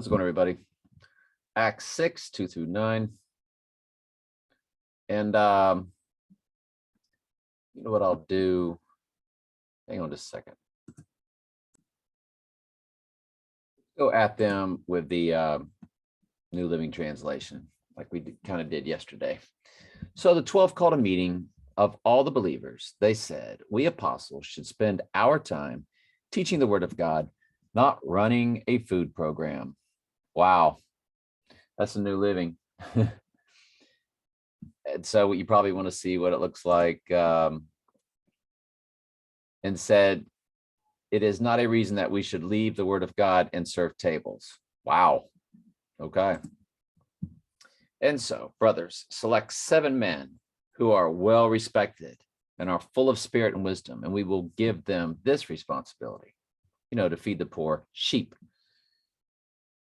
How's it going, everybody? Acts 6, 2 through 9. And you know what I'll do? Hang on just a second. Go at them with the New Living Translation, like we kind of did yesterday. So the 12 called a meeting of all the believers. They said, we apostles should spend our time teaching the word of God, not running a food program. Wow, that's a New Living. And so you probably want to see what it looks like. And said, it is not a reason that we should leave the word of God and serve tables. Wow. Okay. And so, brothers, select 7 men who are well respected and are full of spirit and wisdom, and we will give them this responsibility, to feed the poor sheep.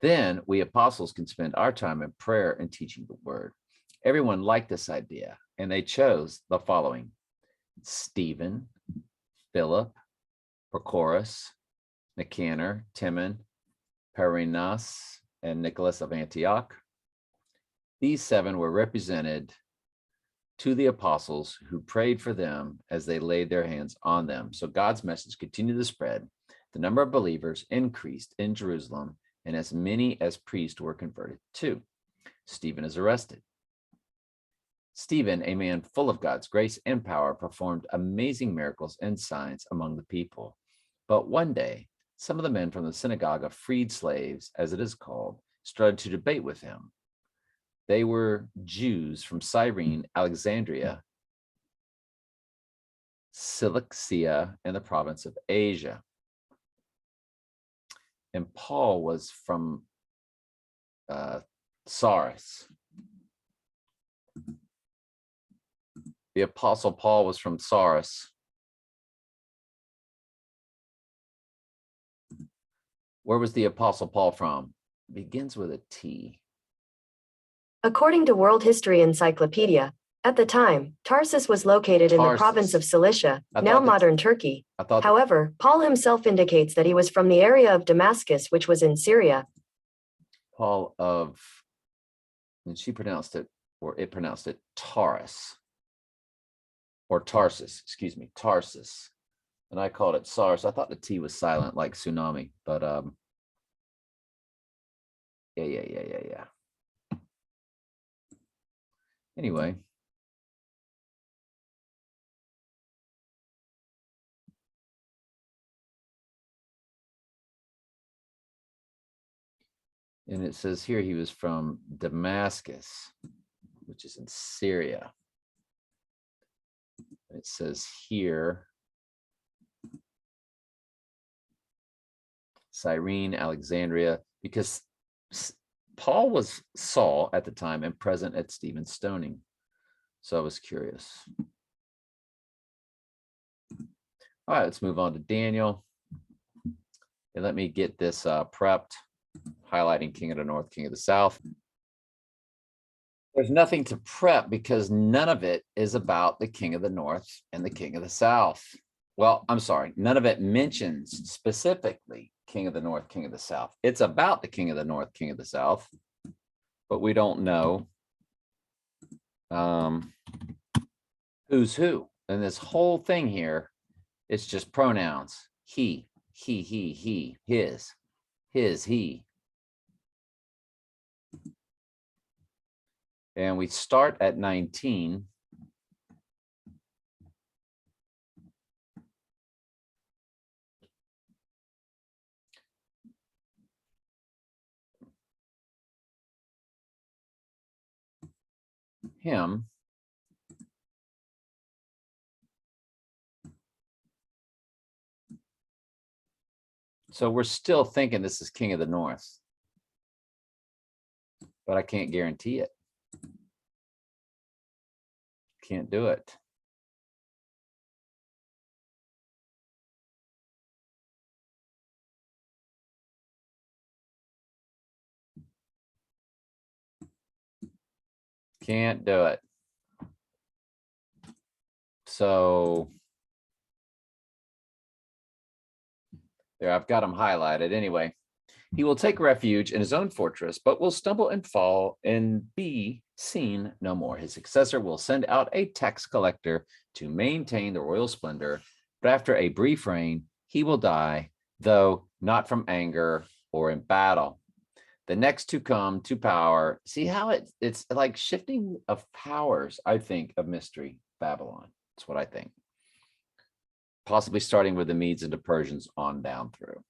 Then we apostles can spend our time in prayer and teaching the word. Everyone liked this idea, and they chose the following: Stephen, Philip, Prochorus, Nicanor, Timon, Perinas, and Nicholas of Antioch. These 7 were represented to the apostles, who prayed for them as they laid their hands on them. So God's message continued to spread. The number of believers increased in Jerusalem, and as many as priests were converted too. Stephen is arrested. Stephen, a man full of God's grace and power, performed amazing miracles and signs among the people. But one day, some of the men from the synagogue of freed slaves, as it is called, started to debate with him. They were Jews from Cyrene, Alexandria, Cilicia, and the province of Asia. And Paul was from Sardis. The apostle Paul was from Sardis. Where was the apostle Paul from? It begins with a T. According to World History Encyclopedia, at the time, Tarsus was located in the province of Cilicia, now modern Turkey. However, Paul himself indicates that he was from the area of Damascus, which was in Syria. Paul of, and she pronounced it, or it pronounced it, Tarsus. Or Tarsus, excuse me, Tarsus. And I called it SARS. I thought the T was silent, like tsunami, but yeah. Anyway. And it says here he was from Damascus, which is in Syria. It says here, Cyrene, Alexandria, because Paul was Saul at the time and present at Stephen's stoning. So I was curious. All right, let's move on to Daniel. And let me get this prepped, highlighting King of the North, King of the South. There's nothing to prep because none of it is about the King of the North and the King of the South. Well, I'm sorry, none of it mentions specifically King of the North, King of the South. It's about the King of the North, King of the South, but we don't know who's who. And this whole thing here, it's just pronouns. He, his, he. And we start at 19. Him. So we're still thinking this is King of the North, but I can't guarantee it. Can't do it. Can't do it. So there, I've got them highlighted anyway. He will take refuge in his own fortress, but will stumble and fall and be seen no more. His successor will send out a tax collector to maintain the royal splendor, but after a brief reign, he will die, though not from anger or in battle. The next to come to power, see how it's like shifting of powers, I think, of mystery, Babylon. That's what I think. Possibly starting with the Medes and the Persians on down through.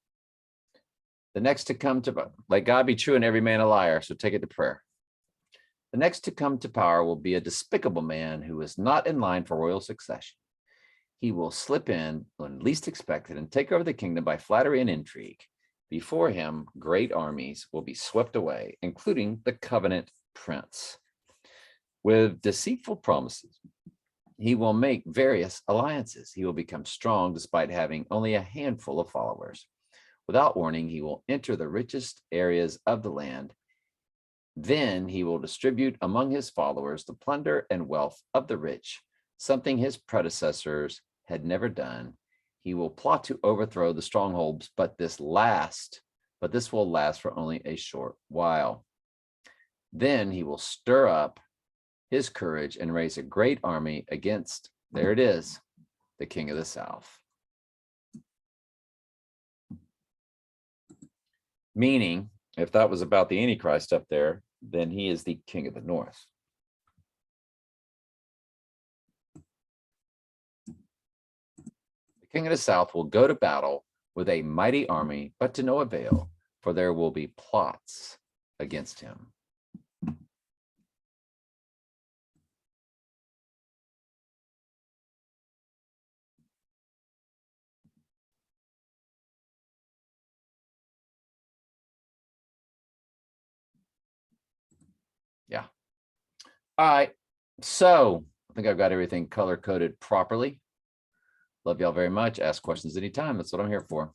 The next to come to, let God be true and every man a liar, so take it to prayer. The next to come to power will be a despicable man who is not in line for royal succession. He will slip in when least expected and take over the kingdom by flattery and intrigue. Before him, great armies will be swept away, including the covenant prince. With deceitful promises, he will make various alliances. He will become strong despite having only a handful of followers. Without warning, he will enter the richest areas of the land. Then he will distribute among his followers the plunder and wealth of the rich, something his predecessors had never done. He will plot to overthrow the strongholds, but this will last for only a short while. Then he will stir up his courage and raise a great army against, there it is, the king of the south. Meaning, if that was about the Antichrist up there, then he is the king of the north. The king of the south will go to battle with a mighty army, but to no avail, for there will be plots against him. Yeah. All right. So I think I've got everything color coded properly. Love y'all very much. Ask questions anytime. That's what I'm here for.